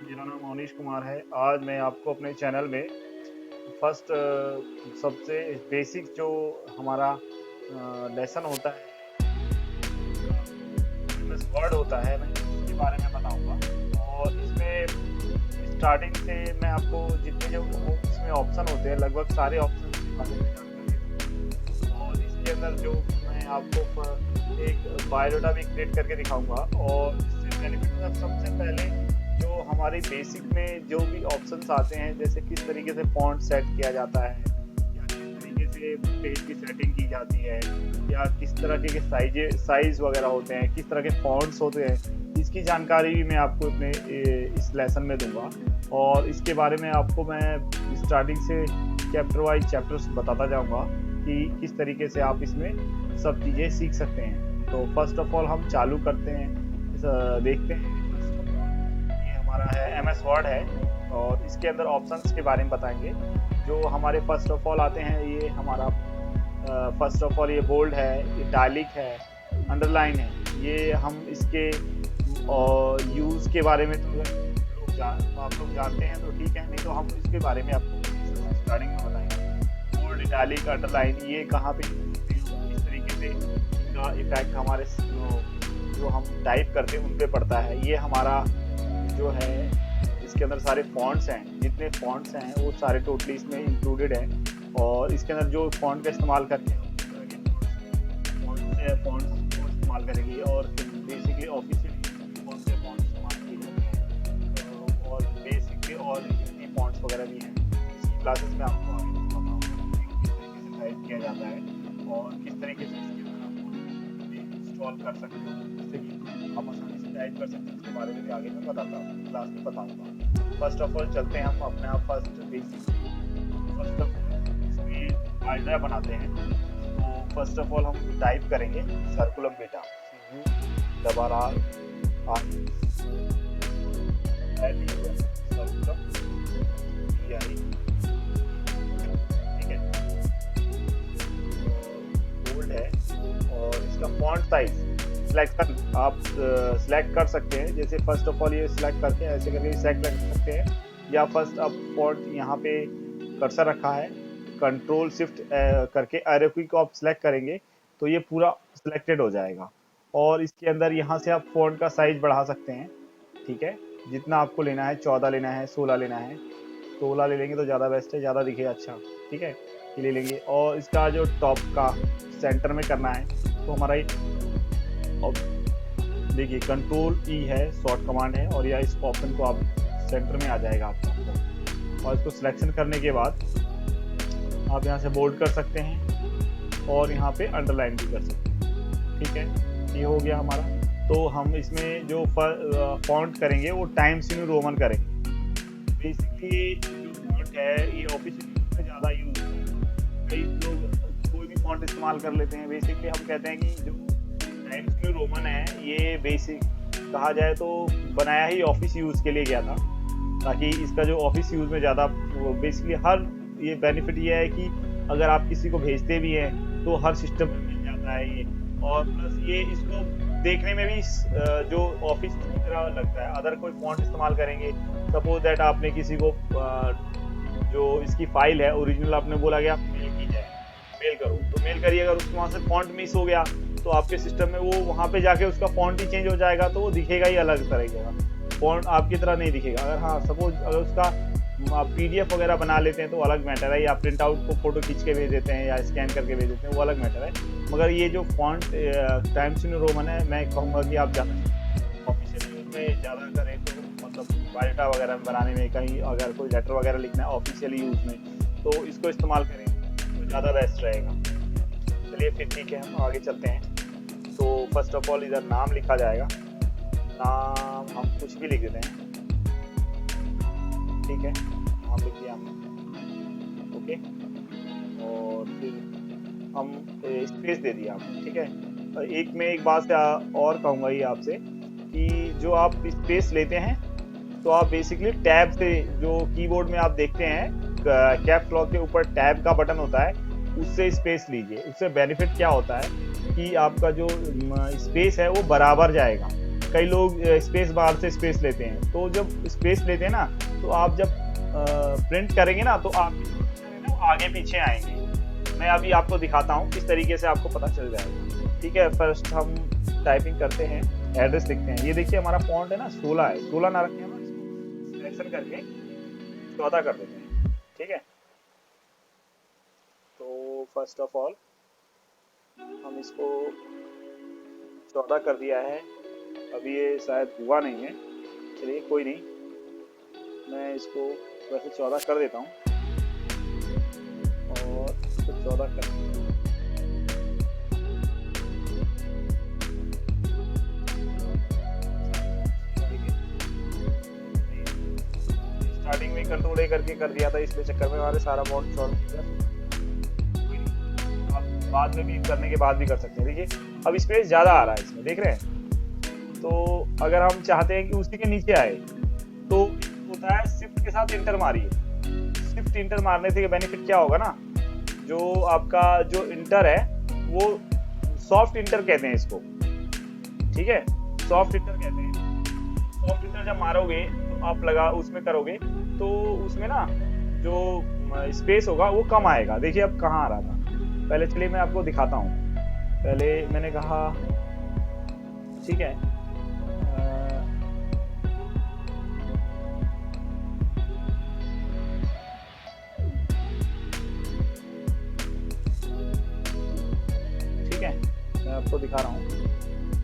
मेरा नाम मोनीश कुमार है। आज मैं आपको अपने चैनल में फर्स्ट सबसे बेसिक जो हमारा लेसन होता है, एमएस वर्ड होता है, मैं इसके बारे में बताऊंगा। और इसमें स्टार्टिंग से मैं आपको जितने जो इसमें ऑप्शन होते हैं, लगभग सारे ऑप्शन के बारे में जानकारी दूंगा। और इसके अंदर जो मैं आपको एक बायोडाटा भी क्रिएट करके दिखाऊंगा। और इससे बेनिफिट सबसे पहले जो हमारी बेसिक में जो भी ऑप्शंस आते हैं, जैसे किस तरीके से फॉन्ट सेट किया जाता है, या किस तरीके से पेज की सेटिंग की जाती है, या किस तरह के साइज वगैरह होते हैं, किस तरह के फॉन्ट्स होते हैं, इसकी जानकारी भी मैं आपको अपने इस लेसन में दूंगा। और इसके बारे में आपको मैं स्टार्टिंग से चैप्टर वाइज चैप्टर्स बताता जाऊंगा कि किस तरीके से आप इसमें सब चीज़ें सीख सकते हैं। तो फर्स्ट ऑफ ऑल हम चालू करते हैं, देखते हैं। हमारा है एमएस वर्ड है, और इसके अंदर ऑप्शंस के बारे में बताएंगे। जो हमारे फर्स्ट ऑफ ऑल आते हैं, ये हमारा फर्स्ट ऑफ ऑल ये बोल्ड है, इटैलिक है, अंडरलाइन है। ये हम इसके यूज़ के बारे में तो आप लोग जानते हैं तो ठीक है, नहीं तो हम इसके बारे में आपको स्टार्टिंग में बताएंगे। बोल्ड, इटैलिक, अंडरलाइन ये कहाँ पे किस तरीके से इनका इफेक्ट हमारे जो हम टाइप करते हैं उन पे पड़ता है। ये हमारा जो है इसके अंदर सारे फॉन्ट्स हैं, जितने फॉन्ट्स हैं वो सारे टोटली इसमें इंक्लूडेड हैं। और इसके अंदर जो फॉन्ट का इस्तेमाल करके फॉन्ट्स को इस्तेमाल करेंगे, और बेसिकली ऑफिशियली कौन से फॉन्ट्स इस्तेमाल किए जाते हैं, और बेसिकली और हिंदी फॉन्ट्स वगैरह भी हैं। इसी क्लासेस में आपको आगे बताऊंगा किस तरीके से टाइप किया जाता है और किस तरीके से इसके अंदर आप इंस्टॉल कर सकते हो, जिससे कि आप आसानी से टाइप कर सकते हैं। इसके बारे में भी आगे मैं बताता हूँ, क्लास में बताऊंगा। फर्स्ट ऑफ ऑल चलते हैं हम अपने आप फर्स्ट बेसिक फर्स्ट ऑफ इसमें बायोडाटा बनाते हैं। तो फर्स्ट ऑफ ऑल हम टाइप करेंगे सर्कुलम बीटा, CURR सर्कुलम, ठीक है। बोल्ड है, और इसका फॉन्ट साइज सिलेक्शन आप सिलेक्ट कर सकते हैं। जैसे फर्स्ट ऑफ ऑल ये सिलेक्ट करके ऐसे करके सिलेक्ट कर सकते हैं, या फर्स्ट अब फॉन्ट यहाँ पे कर्सर रखा है, कंट्रोल शिफ्ट करके एरो की को आप सिलेक्ट करेंगे तो ये पूरा सिलेक्टेड हो जाएगा। और इसके अंदर यहाँ से आप फॉन्ट का साइज बढ़ा सकते हैं, ठीक है। जितना आपको लेना है, 14 लेना है, 16 लेना है, 16 ले लेंगे तो ज़्यादा बेस्ट है, ज़्यादा दिखेगा अच्छा, ठीक है, ये ले लेंगे। और इसका जो टॉप का सेंटर में करना है, तो हमारा देखिए कंट्रोल ई है, शॉर्ट कमांड है, और या इस ऑप्शन को आप सेंटर में आ जाएगा आपका। और इसको सिलेक्शन करने के बाद आप यहाँ से बोल्ड कर सकते हैं, और यहाँ पे अंडरलाइन भी कर सकते हैं, ठीक है। ये हो गया हमारा। तो हम इसमें जो फॉन्ट करेंगे वो टाइम्स न्यू रोमन करेंगे। बेसिकली जो फॉन्ट है ये ऑफिशियल में ज़्यादा यूज होता है। कई लोग कोई भी फॉन्ट इस्तेमाल कर लेते हैं। बेसिकली हम कहते हैं कि जो टाइम्स न्यू रोमन है, ये बेसिक कहा जाए तो बनाया ही ऑफिस यूज़ के लिए गया था, ताकि इसका जो ऑफिस यूज़ में ज़्यादा बेसिकली हर ये बेनिफिट ये है कि अगर आप किसी को भेजते भी हैं तो हर सिस्टम में मिल जाता है ये। और प्लस ये इसको देखने में भी जो ऑफिस की तरह लगता है। अगर कोई फॉन्ट इस्तेमाल करेंगे, सपोज दैट आपने किसी को जो इसकी फाइल है ओरिजिनल आपने बोला गया मेल की जाए, मेल करो, तो मेल करिए, अगर उसको वहाँ से फॉन्ट मिस हो गया तो आपके सिस्टम में वो वहाँ पे जाके उसका फॉन्ट ही चेंज हो जाएगा, तो वो दिखेगा ही अलग तरह का, फॉन्ट आपकी तरह नहीं दिखेगा। अगर हाँ सपोज अगर उसका आप PDF वगैरह बना लेते हैं तो अलग मैटर है, या प्रिंट आउट को फोटो खींच के भेज देते हैं या स्कैन करके भेज देते हैं, वो अलग मैटर है। मगर ये जो फॉन्ट टाइम्स न्यू रोमन है, मैं कहूँगा कि आप ज़्यादा ऑफिशियल यूज में ज़्यादा करें तो मतलब बायोडाटा वगैरह बनाने में, कहीं अगर कोई लेटर वगैरह लिखना है ऑफिशियल यूज़ में, तो इसको इस्तेमाल करें तो ज़्यादा बेस्ट रहेगा। चलिए फिर ठीक है, हम आगे चलते हैं। तो फर्स्ट ऑफ ऑल इधर नाम लिखा जाएगा, नाम हम कुछ भी लिख देते हैं, ठीक है, नाम लिख दिया हमने, ओके। और फिर हम स्पेस दे दिया आपने, ठीक है। एक मैं एक बात से और कहूँगा ये आपसे कि जो आप स्पेस लेते हैं तो आप बेसिकली टैब से, जो कीबोर्ड में आप देखते हैं कैप्स लॉक के ऊपर टैब का बटन होता है, उससे स्पेस लीजिए। उससे बेनिफिट क्या होता है कि आपका जो स्पेस है वो बराबर जाएगा, कई लोग स्पेस बार से स्पेस लेते हैं, तो जब स्पेस लेते हैं ना, तो आप जब प्रिंट करेंगे ना, तो आप आगे पीछे आएंगे। मैं अभी आपको दिखाता हूँ किस तरीके से आपको पता चल जाएगा। ठीक है, फर्स्ट हम टाइपिंग करते हैं, एड्रेस लिखते हैं। ये देखिए हमारा फॉन्ट है ना 16 है, 16 ना रखें, हम सिलेक्शन करके 14 कर देते हैं। ठीक है, तो फर्स्ट ऑफ ऑल हम इसको 14 कर दिया है। अभी ये शायद हुआ नहीं है, चलिए कोई नहीं, मैं इसको वैसे 14 कर देता हूँ और इसको 14 कर स्टार्टिंग में कंट्रोल ए करके कर दिया था, इसलिए चक्कर में हमारे सारा बॉन्ड सॉल्व बाद में भी करने के बाद भी कर सकते हैं। देखिए अब स्पेस ज़्यादा आ रहा है इसमें, देख रहे हैं। तो अगर हम चाहते हैं कि उसी के नीचे आए, तो होता है शिफ्ट के साथ इंटर मारिए। शिफ्ट इंटर मारने से बेनिफिट क्या होगा ना, जो आपका जो इंटर है वो सॉफ्ट इंटर कहते हैं इसको। ठीक है, सॉफ्ट इंटर कहते हैं। सॉफ्ट इंटर जब मारोगे तो आप लगा उसमें करोगे, तो उसमें ना जो स्पेस होगा वो कम आएगा। देखिए अब कहाँ आ रहा था, पहले चलिए मैं आपको दिखाता हूँ। पहले मैंने कहा ठीक है, ठीक है, मैं आपको दिखा रहा हूँ।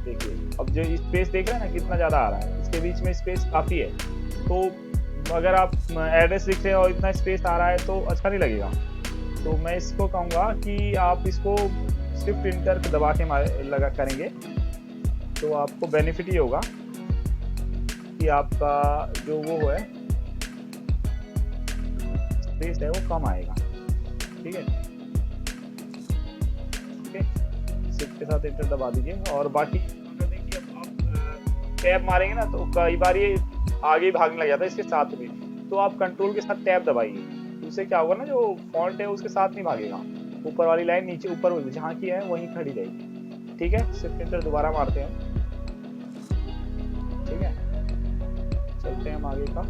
देखिए अब जो स्पेस देख रहे हैं ना कितना ज़्यादा आ रहा है, इसके बीच में स्पेस काफ़ी है। तो अगर आप एड्रेस लिख रहे हैं और इतना स्पेस आ रहा है तो अच्छा नहीं लगेगा। तो मैं इसको कहूँगा कि आप इसको शिफ्ट इंटर दबा के लगा करेंगे तो आपको बेनिफिट ये होगा कि आपका जो वो है स्पेस है वो कम आएगा। ठीक है, शिफ्ट के साथ इंटर दबा दीजिए। और बाकी अगर देखिए आप टैब मारेंगे ना तो कई बार ये आगे भागने लग जाता है इसके साथ में, तो आप कंट्रोल के साथ टैब दबाइए। उससे क्या होगा ना, जो फॉन्ट है उसके साथ नहीं भागेगा, ऊपर वाली लाइन नीचे ऊपर जहाँ की है वहीं खड़ी रहेगी। ठीक है, शिफ्ट इंटर दोबारा मारते हैं। ठीक है, चलते हैं हम आगे का।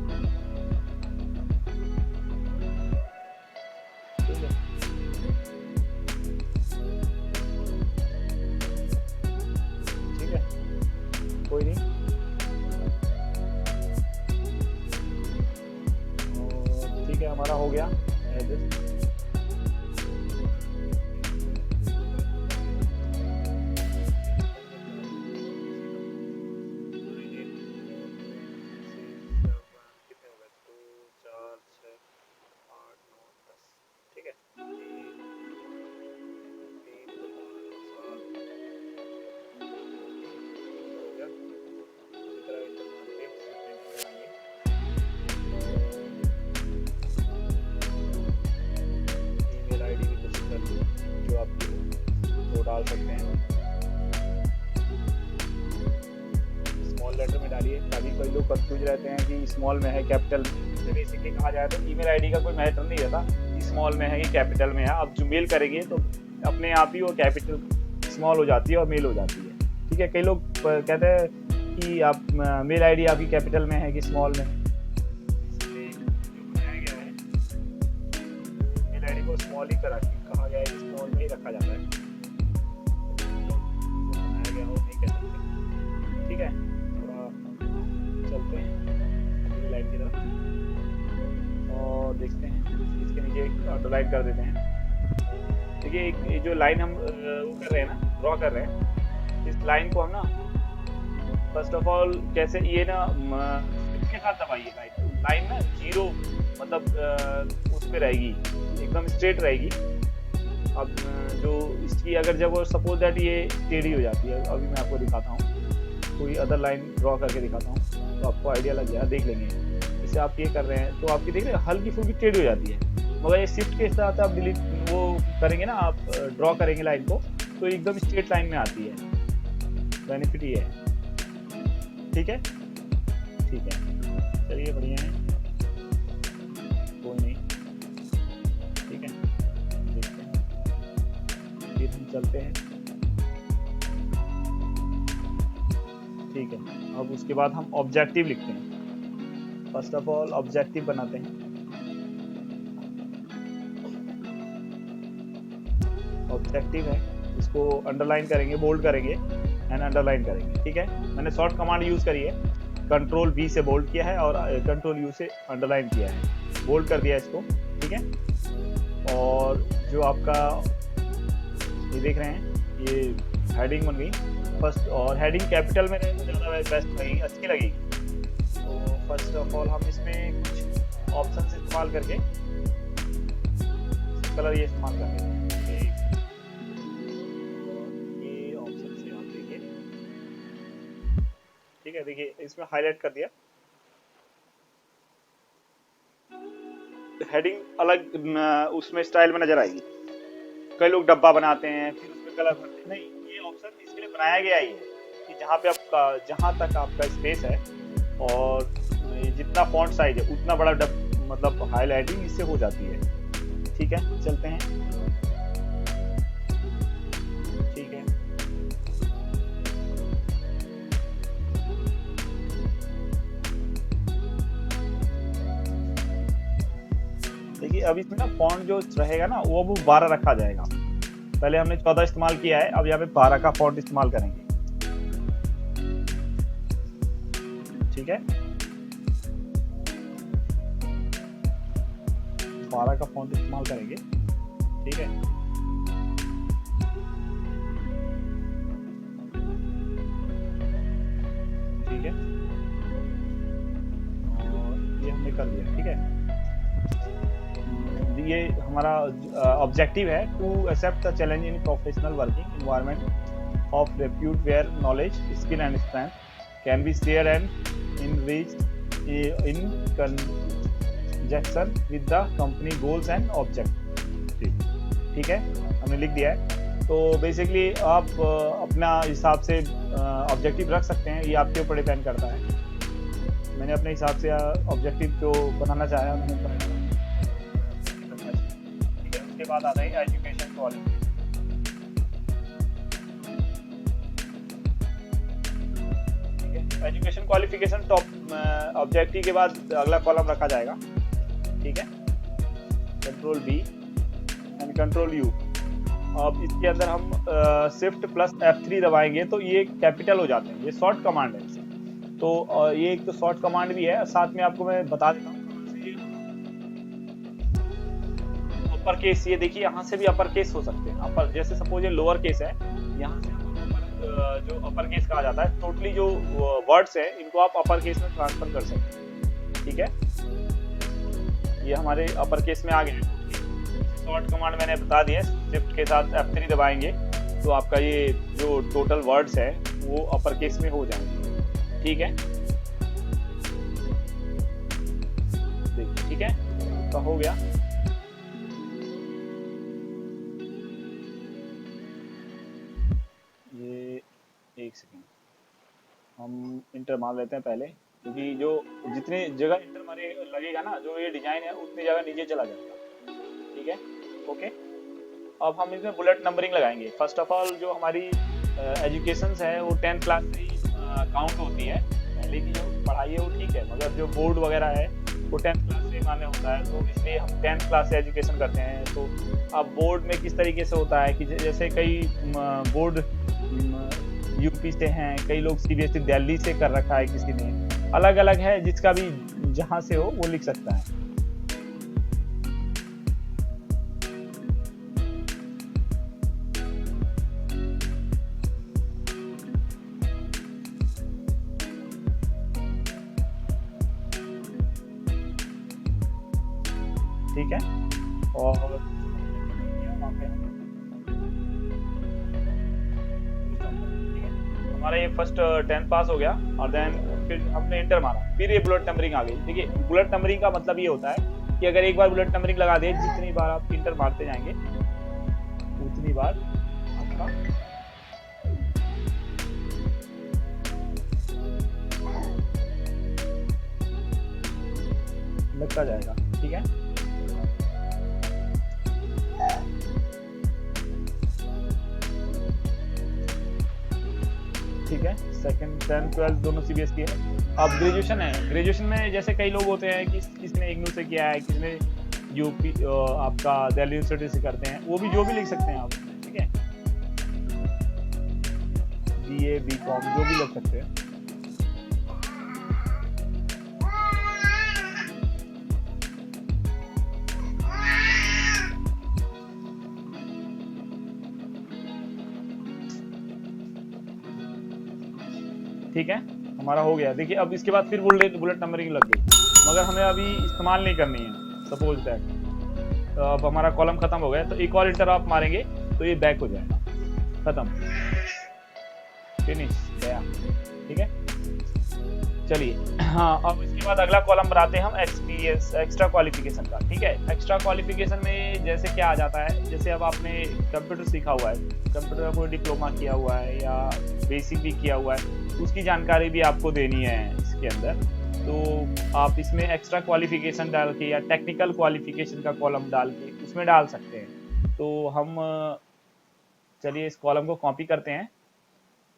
ठीक है, ठीक है, कोई नहीं। ठीक है, हमारा हो गया एड्रेस। डाल सकते हैं, स्मॉल लेटर में डालिए ताकि कई लोग कंफ्यूज रहते हैं कि स्मॉल में है कैपिटल में। बेसिकली कहा जाए तो ईमेल आईडी का कोई मैटर नहीं रहता, स्मॉल में है कि कैपिटल में है। आप जो मेल करेंगे तो अपने आप ही वो कैपिटल स्मॉल हो जाती है और मेल हो जाती है। ठीक है, कई लोग कहते हैं कि आप मेल आईडी आपकी कैपिटल में है कि स्मॉल में, बनाया गया है मेल आईडी को स्मॉल ही कहा गया है, स्मॉल में ही रखा जाता है। ठीक है, थोड़ा चलते हैं लाइन की तरफ और देखते हैं, इसके नीचे एक ऑटो लाइन कर देते हैं। देखिए ये जो लाइन हम वो कर रहे हैं ना, ड्रॉ कर रहे हैं, इस लाइन को हम ना फर्स्ट ऑफ ऑल कैसे ये ना इसके साथ दबाइए। लाइन ना जीरो मतलब उस पर रहेगी, एकदम स्ट्रेट रहेगी। अब जो इसकी अगर जब सपोज दैट ये टेढ़ी हो जाती है, अभी मैं आपको दिखाता हूँ, कोई अदर लाइन ड्रॉ करके दिखाता हूँ तो आपको आइडिया लग जाएगा, देख लेंगे। जैसे आप ये कर रहे हैं तो आपकी देख रहे हैं हल्की फुल्की टेढ़ी हो जाती है, मगर ये शिफ्ट के साथ आप डिलीट वो करेंगे ना, आप ड्रॉ करेंगे लाइन को तो एकदम स्ट्रेट लाइन में आती है। बेनिफिट ये है। ठीक है, ठीक है, चलिए बढ़िया है, कोई नहीं। ठीक है, देखते हैं, फिर हम चलते हैं। ठीक है। अब उसके बाद हम ऑब्जेक्टिव लिखते हैं। फर्स्ट ऑफ ऑल ऑब्जेक्टिव बनाते हैं। ऑब्जेक्टिव है, इसको अंडरलाइन करेंगे, बोल्ड करेंगे एंड अंडरलाइन करेंगे। ठीक है, मैंने शॉर्ट कमांड यूज करी है, कंट्रोल V से बोल्ड किया है और कंट्रोल U से अंडरलाइन किया है, बोल्ड कर दिया इसको। ठीक है, और जो आपका ये देख रहे हैं, ये हेडिंग बन गई फर्स्ट, और हेडिंग कैपिटल में रहे तो ज़्यादा बेस्ट लगेगी, अच्छी लगेगी। तो फर्स्ट ऑफ ऑल हम इसमें कुछ ऑप्शन इस्तेमाल करके कलर ये इस्तेमाल कर लेते हैं। ये ऑप्शन से आप देखिए, ठीक है, देखिए इसमें हाईलाइट कर दिया। हेडिंग अलग उसमें स्टाइल में नजर आएगी। कई लोग डब्बा बनाते हैं फिर उसमें कलर भरते हैं, नहीं, ये ऑप्शन इसके लिए बनाया गया ही है कि जहाँ पे आपका, जहाँ तक आपका स्पेस है और जितना फॉन्ट साइज है उतना बड़ा मतलब हाईलाइटिंग इससे हो जाती है। ठीक है, चलते हैं। ठीक है, देखिए अब इसमें ना फॉन्ट जो रहेगा ना वो 12 रखा जाएगा। पहले हमने 14 इस्तेमाल किया है, अब यहाँ पे 12 का फॉन्ट इस्तेमाल करेंगे। ठीक है, 12 का फॉन्ट इस्तेमाल करेंगे। ठीक है, ठीक है, और ये हमने कर दिया। ठीक है, ये हमारा ऑब्जेक्टिव है to accept the challenge in professional working environment of repute where knowledge skill and strength can be share and enriched in conjunction with the company goals and objectives। ठीक है, हमने लिख दिया है। तो बेसिकली आप अपना हिसाब से ऑब्जेक्टिव रख सकते हैं, ये आपके ऊपर डिपेंड करता है। मैंने अपने हिसाब से ऑब्जेक्टिव जो बनाना चाहा मैंने बनाया। ठीक है, उसके बाद आता है education qualification. Education qualification top objective के बाद अगला कॉलम रखा जाएगा। ठीक है, control V and control U। अब इसके अंदर हम शिफ्ट प्लस F3 दबाएंगे तो ये कैपिटल हो जाते हैं। ये शॉर्ट कमांड है, तो ये एक तो शॉर्ट कमांड भी है, साथ में आपको मैं बता देता हूँ अपर केस। ये देखिए यहाँ से भी अपर केस हो सकते हैं। अपर जैसे सपोज ये लोअर केस है, यहाँ से जो अपर केस कहा जाता है, टोटली जो वर्ड्स है इनको आप अपर केस में ट्रांसफर कर सकते हैं। ठीक है, ये हमारे अपर केस में आ गए। शॉर्ट कमांड मैंने बता दिया, शिफ्ट के साथ F3 दबाएंगे तो आपका ये जो टोटल वर्ड्स है वो अपर केस में हो जाएंगे। ठीक है, देखिए, ठीक है, तो हो गया। एक सेकेंड, हम इंटर मार लेते हैं पहले, क्योंकि जो जितने जगह इंटर मारे लगेगा ना, जो ये डिजाइन है उतनी जगह नीचे चला जाएगा। ठीक है, ओके। अब हम इसमें बुलेट नंबरिंग लगाएंगे। फर्स्ट ऑफ ऑल जो हमारी एजुकेशन है वो 10th क्लास से ही काउंट होती है। पहले की जो पढ़ाई है वो ठीक है, मगर जो बोर्ड वगैरह है वो 10th क्लास से मान्य होता है, तो इसलिए हम 10th क्लास से एजुकेशन करते हैं। तो अब बोर्ड में किस तरीके से होता है कि जैसे कई बोर्ड यूपी से हैं, कई लोग CBSE दिल्ली से कर रखा है, किसी ने अलग अलग है, जिसका भी जहां से हो वो लिख सकता है। ठीक है, और हमारा ये फर्स्ट 10 पास हो गया, और देन फिर हमने इंटर मारा, फिर ये बुलेट नंबरिंग आ गई। देखिए बुलेट नंबरिंग का मतलब ये होता है कि अगर एक बार बुलेट नंबरिंग लगा दे, जितनी बार आप इंटर मारते जाएंगे उतनी बार आपका लगता जाएगा। ठीक है, ठीक है। सेकंड 10 12 दोनों सीबीएसई है। अब ग्रेजुएशन है, ग्रेजुएशन में जैसे कई लोग होते हैं कि किसने इग्नू से किया है, किसने यूपी आपका दिल्ली यूनिवर्सिटी से करते हैं, वो भी जो भी लिख सकते हैं आप, ठीक है। बीए बीकॉम जो भी लिख सकते हैं। ठीक है, हमारा हो गया। देखिए अब इसके बाद फिर बुलेट नंबरिंग लग गई, मगर हमें अभी इस्तेमाल नहीं करनी है, सपोज दैट। अब हमारा कॉलम खत्म हो गया, तो एक और इंटर आप मारेंगे तो ये बैक हो जाएगा, खत्म, फिनिश गया। ठीक है, चलिए। हाँ, अब इसके बाद अगला कॉलम बनाते हैं हम एक्सपीरियंस, एक्स्ट्रा क्वालिफिकेशन का। ठीक है, एक्स्ट्रा क्वालिफिकेशन में जैसे क्या आ जाता है, जैसे अब आपने कंप्यूटर सीखा हुआ है, कंप्यूटर का कोई डिप्लोमा किया हुआ है या बेसिक भी किया हुआ है, उसकी जानकारी भी आपको देनी है इसके अंदर। तो आप इसमें एक्स्ट्रा क्वालिफिकेशन डाल के या टेक्निकल क्वालिफिकेशन का कॉलम डाल के उसमें डाल सकते हैं। तो हम चलिए इस कॉलम को कॉपी करते हैं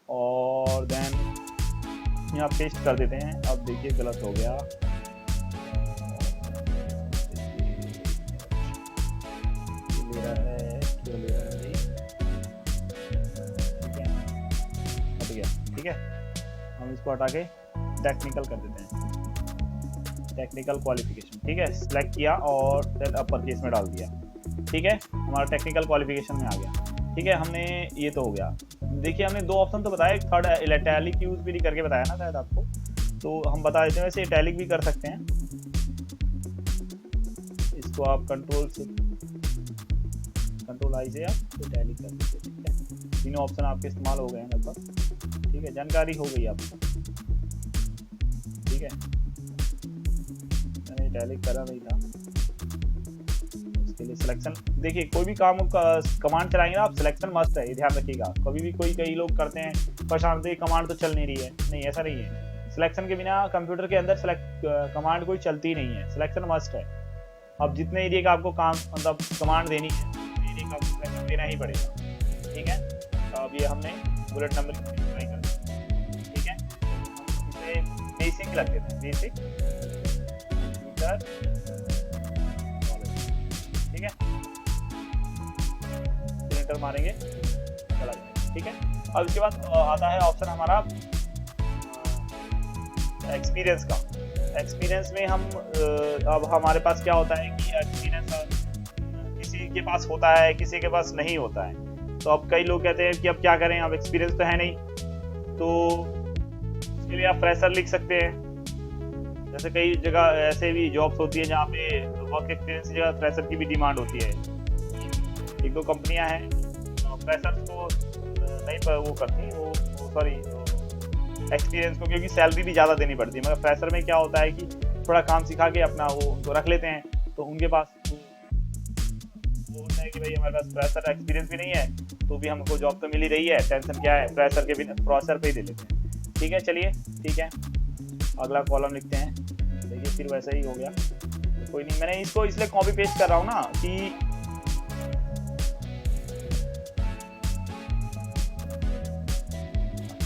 और देन यहाँ पेस्ट कर देते हैं। अब देखिए गलत हो गया, ले रहा है, क्यों ले रहा है, ठीक है, हट गया। ठीक है, हम इसको हटा के टेक्निकल कर देते हैं, टेक्निकल क्वालिफिकेशन। ठीक है, सिलेक्ट किया और देन अपर केस में डाल दिया। ठीक है, हमारा टेक्निकल क्वालिफिकेशन में आ गया। ठीक है, हमने ये तो हो गया। देखिए हमने दो ऑप्शन तो बताया, थर्ड इटैलिक यूज भी नहीं करके बताया ना शायद आपको, तो हम बता देते हैं। वैसे इटैलिक भी कर सकते हैं, इसको आप कंट्रोल आई से आप इटैलिक कर सकते हैं। ठीक है, तीनों ऑप्शन आपके इस्तेमाल हो गए हैं लगभग। ठीक है, जानकारी हो गई आपको। ठीक है, मैंने इटैलिक करा नहीं था, इसके लिए सिलेक्शन। देखिए कोई भी काम कमांड चलाएंगे ना आप, सिलेक्शन मस्ट है, ये ध्यान रखिएगा। कभी भी कई लोग करते हैं परेशान होते हैं, कमांड तो चल नहीं रही है, नहीं ऐसा नहीं है। सिलेक्शन के बिना कंप्यूटर के अंदर कमांड कोई चलती नहीं है, सिलेक्शन मस्ट है। अब जितने एरिया का आपको काम मतलब कमांड देनी है, एरिया का सिलेक्शन देना ही पड़ेगा। ठीक है, तो अब ये हमने बुलेट नंबर ट्राई कर दिया। ठीक है, इसे बेसिक लग देते हैं, बेसिक कंप्यूटर। ठीक है, एंटर मारेंगे, चला जाएगा। ठीक है, अब इसके बाद आता है ऑप्शन हमारा एक्सपीरियंस का। एक्सपीरियंस में हम अब हमारे पास क्या होता है कि एक्सपीरियंस किसी के पास होता है, किसी के पास नहीं होता है। तो अब कई लोग कहते हैं कि अब क्या करें, अब एक्सपीरियंस तो है नहीं, तो उसके लिए आप फ्रेशर लिख सकते हैं। जैसे कई जगह ऐसे भी जॉब्स होती है जहाँ पे वर्क एक्सपीरियंस की जगह फ्रेशर की भी डिमांड होती है। एक दो कंपनियां हैं फ्रेशर्स को नहीं वो करती, वो सॉरी एक्सपीरियंस को, क्योंकि सैलरी भी ज़्यादा देनी पड़ती है। मगर फ्रेशर में क्या होता है कि थोड़ा काम सिखा के अपना वो उनको रख लेते हैं, तो उनके पास वो होता है कि भाई हमारे पास फ्रेशर एक्सपीरियंस भी नहीं है तो भी हमको जॉब तो मिल ही रही है, टेंशन क्या है, फ्रेशर के बिना फ्रेशर पे ही दे लेते हैं। ठीक है, चलिए ठीक है, अगला कॉलम लिखते हैं। देखिए फिर वैसा ही हो गया, कोई नहीं। मैंने इसको इसलिए कॉपी पेस्ट कर रहा हूँ ना कि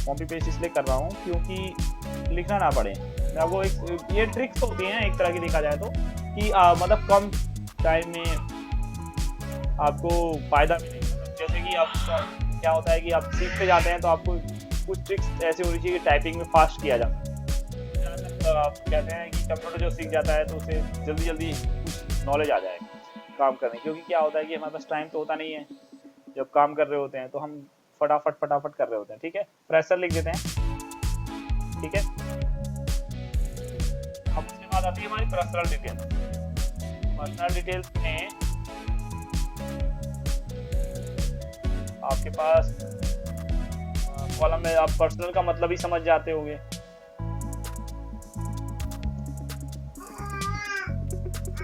कॉपी पेस्ट इसलिए कर रहा हूँ क्योंकि लिखना ना पड़े। मैं आपको ये ट्रिक्स होती हैं एक तरह की देखा जाए तो, कि मतलब कम टाइम में आपको फायदा मिलेगा। जैसे कि आप क्या होता है कि आप सीखते जाते हैं तो आपको कुछ ट्रिक्स ऐसी होनी चाहिए कि टाइपिंग में फास्ट किया जा सके। आप कहते हैं कि कंप्यूटर जो सीख जाता है तो उसे जल्दी जल्दी कुछ नॉलेज आ जाएगा काम करने, क्योंकि क्या होता है कि हमारे पास टाइम तो होता नहीं है जब काम कर रहे होते हैं, तो हम फटाफट कर रहे होते हैं। ठीक है, प्रेशर लिख देते हैं। ठीक है, अब उसके बाद आती है हमारी पर्सनल डिटेल्स। पर्सनल डिटेल्स में आपके पास कॉलम में आप पर्सनल का मतलब ही समझ जाते होंगे।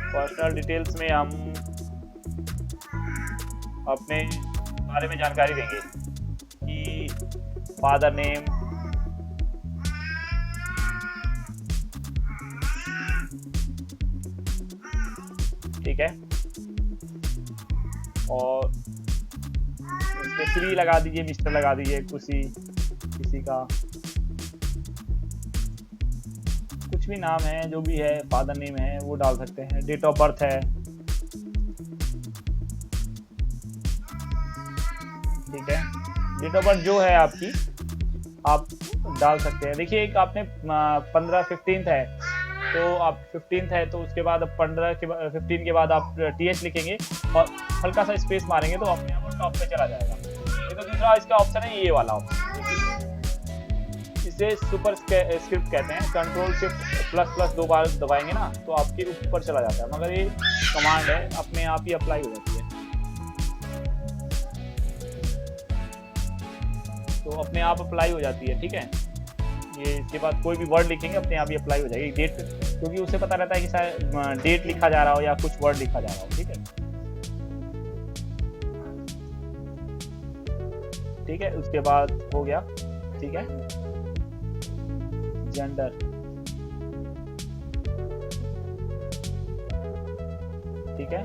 पर्सनल डिटेल्स में हम अपने बारे में जानकारी देंगे कि फादर नेम, ठीक है, और उसके श्री लगा दीजिए, मिस्टर लगा दीजिए, किसी का कुछ भी नाम है, जो भी है, फादर नेम है वो डाल सकते हैं। डेट ऑफ बर्थ है, ठीक है। डेट ऑफ बर्थ जो है आपकी, आप डाल सकते हैं। देखिए एक आपने 15 है, तो आप 15 है तो उसके बाद 15 के बाद आप TH लिखेंगे और हल्का सा स्पेस मारेंगे तो अपने आप टॉप पे चला जाएगा। तो दूसरा इसका ऑप्शन है ये वाला ऑप्शन, इसे सुपर स्क्रिप्ट कहते हैं। कंट्रोल शिफ्ट प्लस प्लस 2 बार दबाएंगे ना तो आपके ऊपर चला जाता है, मगर ये कमांड है, अपने आप ही अप्लाई हो जाती है। तो अपने आप अप्लाई हो जाती है, ठीक है। ये इसके बाद कोई भी वर्ड लिखेंगे अपने आप ही अप्लाई हो जाएगी। डेट, क्योंकि उसे पता रहता है कि शायद डेट लिखा जा रहा हो या कुछ वर्ड लिखा जा रहा हो, ठीक है। ठीक है, उसके बाद हो गया, ठीक है। जेंडर, ठीक है।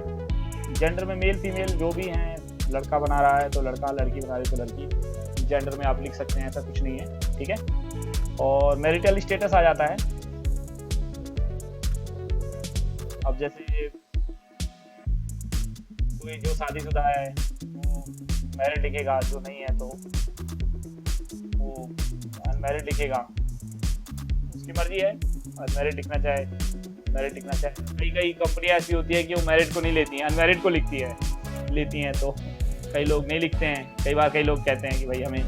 जेंडर में मेल फीमेल जो भी हैं, लड़का बना रहा है तो लड़का, लड़की बना रही है तो लड़की, जेंडर में आप लिख सकते हैं, ऐसा कुछ नहीं है, ठीक है। और मैरिटल स्टेटस आ जाता है। अब जैसे कोई जो शादीशुदा है वो मैरिड लिखेगा, जो नहीं है तो वो अनमैरिड लिखेगा, उसकी मर्जी है। अनमैरिड लिखना चाहे मैरिड लिखना चाहे। कई कंपनियां ऐसी होती है कि वो मैरिड को नहीं लेती हैं, अनमैरिड को लेती हैं, तो कई लोग नहीं लिखते हैं। कई बार कई लोग कहते हैं कि भाई हमें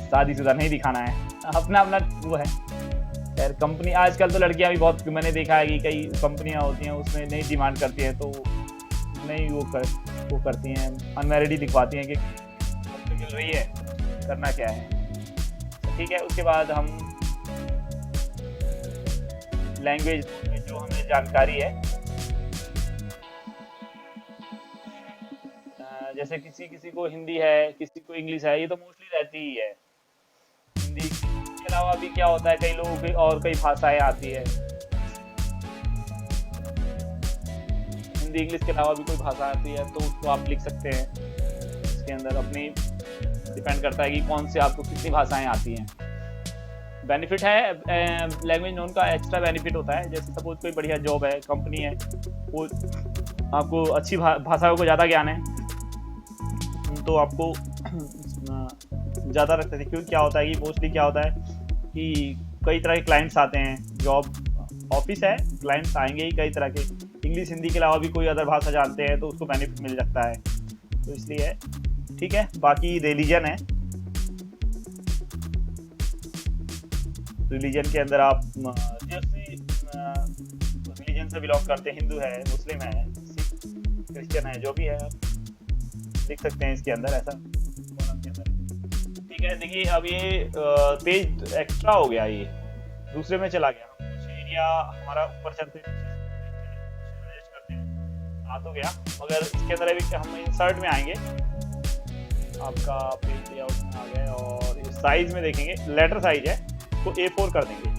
शादीशुदा नहीं दिखाना है, अपना अपना वो है। खैर कंपनी, आजकल तो लड़कियां भी बहुत, मैंने देखा है कि कई कंपनियां होती हैं उसमें नहीं डिमांड करती हैं, तो नहीं वो करती हैं, अनमैरिड ही दिखवाती हैं कि नौकरी मिल रही है, करना क्या है, ठीक है। उसके बाद हम लैंग्वेज में जो हमें जानकारी है, जैसे किसी को हिंदी है, किसी को इंग्लिश है, ये तो मोस्टली रहती ही है। हिंदी के अलावा भी क्या होता है, कई लोगों की और कई भाषाएं आती है। हिंदी इंग्लिश के अलावा भी कोई भाषा आती है तो उसको आप लिख सकते हैं। इसके अंदर अपनी डिपेंड करता है कि कौन से आपको कितनी भाषाएं आती हैं। बेनिफिट है लैंग्वेज नोन का, एक्स्ट्रा बेनिफिट होता है। जैसे सपोज कोई बढ़िया जॉब है, कंपनी है, वो आपको अच्छी भाषाओं को ज़्यादा ज्ञान है तो आपको ज़्यादा रखते थे। क्योंकि क्या होता है कि मोस्टली क्या होता है कि कई तरह के क्लाइंट्स आते हैं, जॉब ऑफिस है, क्लाइंट्स आएंगे ही कई तरह के। इंग्लिश हिंदी के अलावा भी कोई अदर भाषा जानते हैं तो उसको बेनिफिट मिल सकता है, तो इसलिए ठीक है। बाकी रिलीजन है, रिलीजन के अंदर आप रिलीजन से बिलोंग करते हैं, हिंदू है, मुस्लिम है, सिख, क्रिश्चियन है, जो भी है आप लिख सकते हैं इसके अंदर, ऐसा ठीक है। देखिए अब ये पेज एक्स्ट्रा हो गया, ये दूसरे में चला गया। कुछ एरिया हमारा ऊपर चलते करते हैं, आ तो गया, मगर इसके अंदर अभी हम इंसर्ट में आएंगे, आपका पेज लेआउट में आ गए और इस साइज में देखेंगे, लेटर साइज है तो A4 कर देंगे।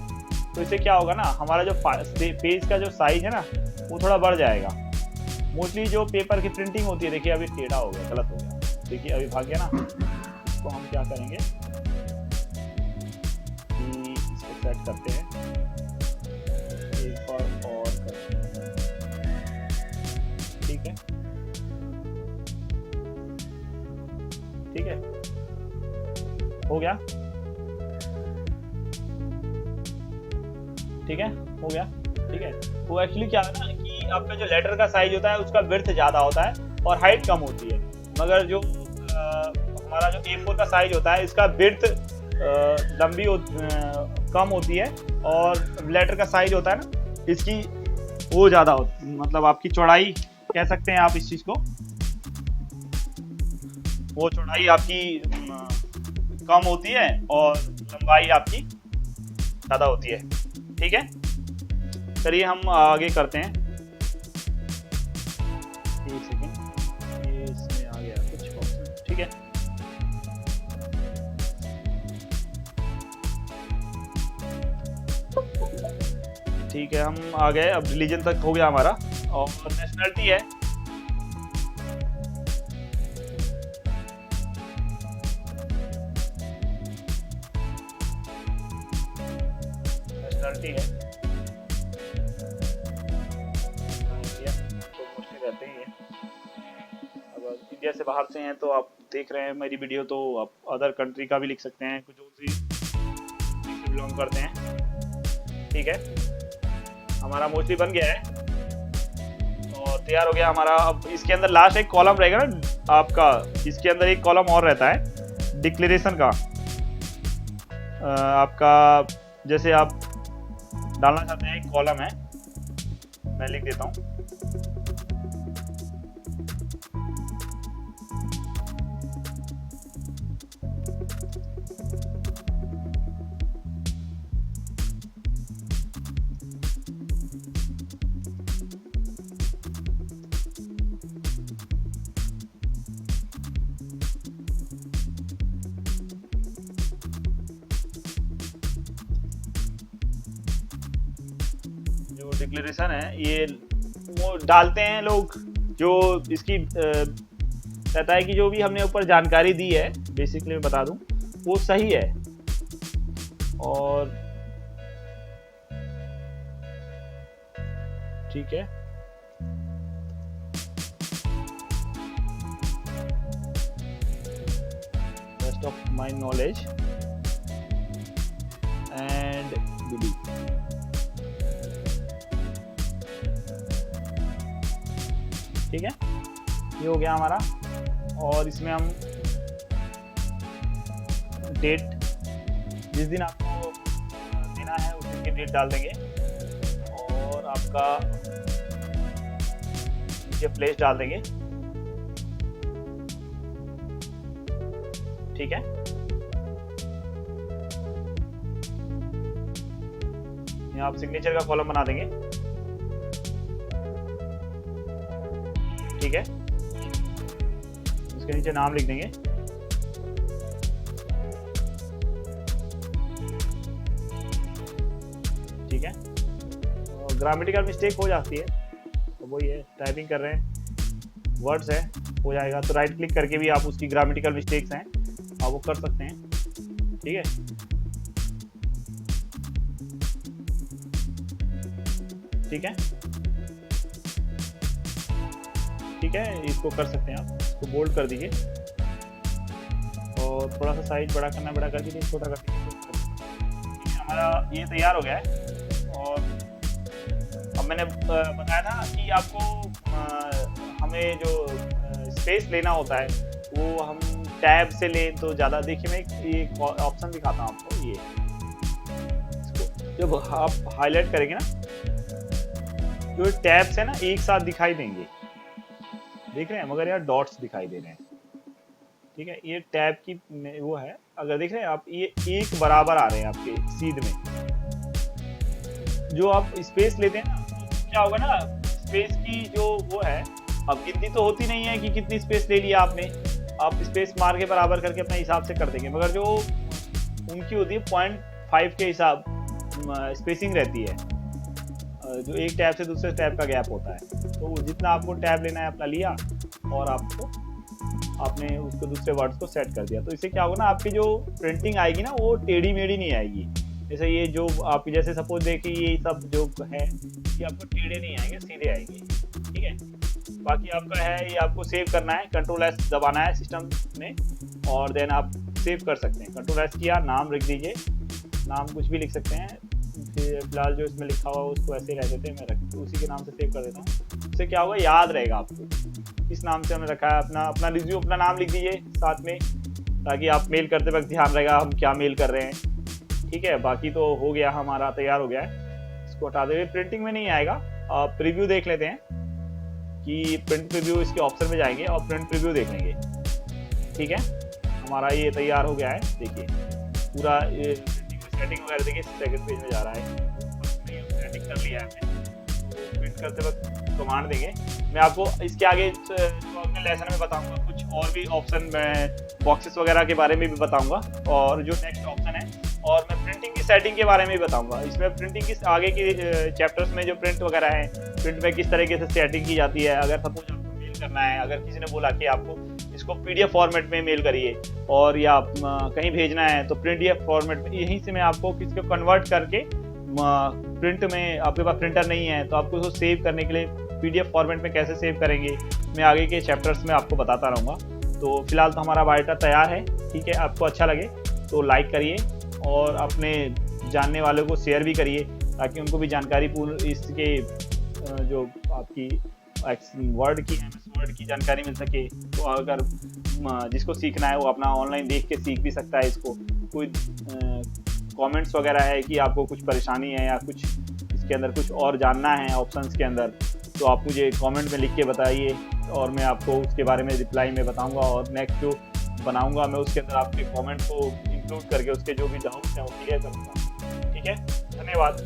तो इससे क्या होगा ना, हमारा जो पेज का जो साइज है ना वो थोड़ा बढ़ जाएगा। मोस्टली जो पेपर की प्रिंटिंग होती है, देखिए अभी टेढ़ा हो गया, गलत हो गया, देखिए अभी भाग गया ना। इसको हम क्या करेंगे कि इसको सेट करते हैं, एक और करते हैं, ठीक है, ठीक है, हो गया, ठीक है, हो गया, ठीक है। तो एक्चुअली क्या है ना कि आपका जो लेटर का साइज होता है उसका विड्थ ज़्यादा होता है और हाइट कम होती है, मगर जो हमारा जो A4 का साइज होता है इसका विड्थ लंबी कम होती है और लेटर का साइज होता है ना इसकी वो ज़्यादा होती है, मतलब आपकी चौड़ाई कह सकते हैं आप इस चीज़ को, वो चौड़ाई आपकी कम होती है और लंबाई आपकी ज़्यादा होती है, ठीक है। चलिए हम आगे करते हैं, एक सेकेंड, ये इसमें आ गया कुछ ऑप्शन, ठीक है। ठीक है, हम आ गए, अब रिलीजन तक हो गया हमारा, और नेशनलिटी है, नेशनलिटी है, जैसे बाहर से हैं तो आप देख रहे हैं मेरी वीडियो, तो आप अदर कंट्री का भी लिख सकते हैं, कुछ और से बिलोंग करते हैं। ठीक है, हमारा मोस्टली बन गया है और तैयार हो गया हमारा। अब इसके अंदर लास्ट एक कॉलम रहेगा ना आपका, इसके अंदर एक कॉलम और रहता है डिक्लेरेशन का। आपका जैसे आप डालना चाहते हैं, एक कॉलम है, मैं लिख देता हूँ। जो डिक्लेरेशन है ये वो डालते हैं लोग, जो इसकी कहता है कि जो भी हमने ऊपर जानकारी दी है, बेसिकली मैं बता दूं, वो सही है। और ठीक है, best of my knowledge and believe. ठीक है, ये हो गया हमारा। और इसमें हम डेट, जिस दिन आपको देना है उस दिन की डेट डाल देंगे, और आपका नीचे प्लेस डाल देंगे। ठीक है, यहाँ आप सिग्नेचर का कॉलम बना देंगे। ठीक है, उसके नीचे नाम लिख देंगे। ठीक है, और ग्रामेटिकल मिस्टेक हो जाती है, तो वही है, टाइपिंग कर रहे हैं, वर्ड्स है, हो जाएगा, तो राइट क्लिक करके भी आप उसकी ग्रामेटिकल मिस्टेक्स हैं आप वो कर सकते हैं। ठीक है, ठीक है, ठीक है, इसको कर सकते हैं आप, इसको बोल्ड कर दीजिए और थोड़ा सा साइज बड़ा करना, बड़ा कर दीजिए, छोटा कर दीजिए। ठीक है, हमारा ये तैयार हो गया है। और अब मैंने बताया था कि आपको हमें जो स्पेस लेना होता है वो हम टैब से लें तो ज़्यादा। देखिए मैं एक ऑप्शन दिखाता हूँ आपको, ये इसको जब आप हाईलाइट करेंगे ना, जो टैब से ना एक साथ दिखाई देंगे, देख रहे हैं, मगर यार डॉट्स दिखाई दे रहे हैं। ठीक है, ये टैब की वो है, अगर देख रहे हैं आप, ये एक बराबर आ रहे हैं आपके सीध में। जो आप स्पेस लेते हैं ना, तो क्या होगा ना, स्पेस की जो वो है, अब गिनती तो होती नहीं है कि कितनी स्पेस ले लिया आपने, आप स्पेस मार के बराबर करके अपने हिसाब से कर देंगे, मगर जो उनकी होती है 0.5 के हिसाब स्पेसिंग रहती है, जो एक टैब से दूसरे टैब का गैप होता है। तो जितना आपको टैब लेना है अपना लिया, और आपने उसको दूसरे वर्ड्स को सेट कर दिया। तो इससे क्या होगा ना, आपकी जो प्रिंटिंग आएगी ना, वो टेढ़ी मेढ़ी नहीं आएगी। जैसे ये जो आप जैसे सपोज देखिए, ये सब जो है ये आपको टेढ़े नहीं आएंगे, सीधे आएंगे। ठीक है, बाकी आपका है, ये आपको सेव करना है, Ctrl+S दबाना है सिस्टम में, और देन आप सेव कर सकते हैं। Ctrl+S किया, नाम लिख दीजिए, नाम कुछ भी लिख सकते हैं, फिलहाल जो इसमें लिखा हुआ उसको ऐसे ही रह देते हैं, मैं उसी के नाम से सेव कर देता हूँ। इससे क्या होगा, याद रहेगा आपको किस नाम से हमने रखा है। अपना रिज्यूम, अपना नाम लिख दीजिए साथ में, ताकि आप मेल करते वक्त ध्यान रहेगा हम क्या मेल कर रहे हैं। ठीक है, बाकी तो हो गया, हमारा तैयार हो गया है। इसको हटा देंगे, प्रिंटिंग में नहीं आएगा। आप प्रीव्यू देख लेते हैं कि प्रिंट प्रीव्यू, इसके ऑप्शन में जाएंगे और प्रिंट प्रीव्यू देख लेंगे। ठीक है, हमारा ये तैयार हो गया है। देखिए पूरा सेटिंग वगैरह देखिए, सेकंड पेज में जा रहा है, सेटिंग कर लिया है हमने। प्रिंट करते वक्त कमांड देंगे। मैं आपको इसके आगे जो अपने लेसन में बताऊंगा, कुछ और भी ऑप्शन में बॉक्सेस वगैरह के बारे में भी बताऊंगा, और जो नेक्स्ट ऑप्शन है, और मैं प्रिंटिंग की सेटिंग के बारे में भी बताऊंगा। इसमें प्रिंटिंग की आगे की चैप्टर्स में जो प्रिंट वगैरह है, प्रिंट में किस तरीके से सेटिंग की जाती है। अगर सपोज आपको मेल करना है, अगर किसी ने बोला कि आपको इसको PDF फॉर्मेट में मेल करिए, और या कहीं भेजना है तो PDF फॉर्मेट में, यहीं से मैं आपको किसको कन्वर्ट करके प्रिंट में, आपके पास प्रिंटर नहीं है तो आपको उसको सेव करने के लिए PDF फॉर्मेट में कैसे सेव करेंगे मैं आगे के चैप्टर्स में आपको बताता रहूँगा। तो फिलहाल तो हमारा बायोडाटा तैयार है, ठीक है। आपको अच्छा लगे तो लाइक करिए और अपने जानने वालों को शेयर भी करिए ताकि उनको भी जानकारी पूर्ण इसके जो आपकी वर्ड की MS वर्ड की जानकारी मिल सके। तो अगर जिसको सीखना है वो अपना ऑनलाइन देख के सीख भी सकता है इसको। कोई कमेंट्स वगैरह है कि आपको कुछ परेशानी है या कुछ इसके अंदर कुछ और जानना है ऑप्शंस के अंदर, तो आप मुझे कमेंट में लिख के बताइए और मैं आपको उसके बारे में रिप्लाई में बताऊंगा। और नेक्स्ट जो बनाऊंगा मैं उसके अंदर आपके कमेंट को इंक्लूड करके उसके जो भी डाउट्स हैं वो क्लियर करूँगा। ठीक है, धन्यवाद।